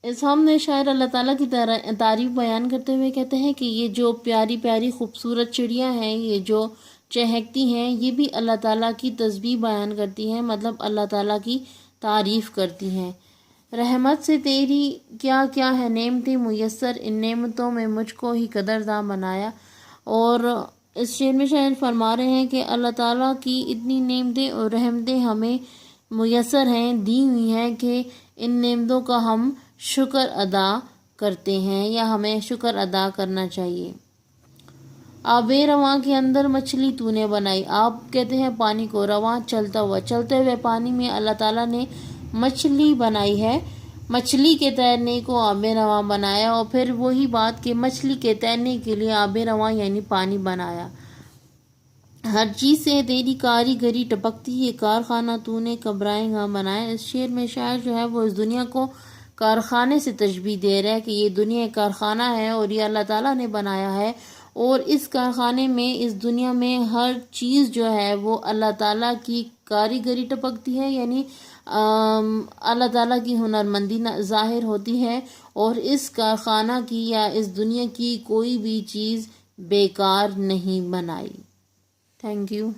اس میں شاعر اللہ تعالیٰ کی تعریف بیان کرتے ہوئے کہتے ہیں کہ یہ جو پیاری پیاری خوبصورت چڑیاں ہیں، یہ جو چہکتی ہیں، یہ بھی اللہ تعالیٰ کی تسبیح بیان کرتی ہیں، مطلب اللہ تعالیٰ کی تعریف کرتی ہیں۔ رحمت سے تیری کیا کیا ہے نعمتیں میسر، ان نعمتوں میں مجھ کو ہی قدرداں بنایا۔ اور اس شعر میں شاعر فرما رہے ہیں کہ اللہ تعالیٰ کی اتنی نعمتیں اور رحمتیں ہمیں میسر ہیں، دی ہوئی ہیں کہ ان نعمتوں کا ہم شکر ادا کرتے ہیں یا ہمیں شکر ادا کرنا چاہیے۔ آب رواں کے اندر مچھلی تو نے بنائی، آپ کہتے ہیں پانی کو، رواں چلتا ہوا، چلتے ہوئے پانی میں اللہ تعالیٰ نے مچھلی بنائی ہے، مچھلی کے تیرنے کو آب رواں بنایا، اور پھر وہی بات کہ مچھلی کے تیرنے کے لیے آب رواں یعنی پانی بنایا۔ ہر چیز سے تیری کاریگری ٹپکتی، یہ کارخانہ تو نے کبرائے گاں بنایا۔ اس شعر میں شاعر جو ہے وہ اس دنیا کو کارخانے سے تشبیہ دے رہا ہے کہ یہ دنیا ایک کارخانہ ہے اور یہ اللہ تعالیٰ نے بنایا ہے، اور اس کارخانے میں، اس دنیا میں ہر چیز جو ہے وہ اللہ تعالیٰ کی کاریگری ٹپکتی ہے، یعنی اللہ تعالیٰ کی ہنرمندی ظاہر ہوتی ہے، اور اس کارخانہ کی یا اس دنیا کی کوئی بھی چیز بیکار نہیں بنائی۔ Thank you.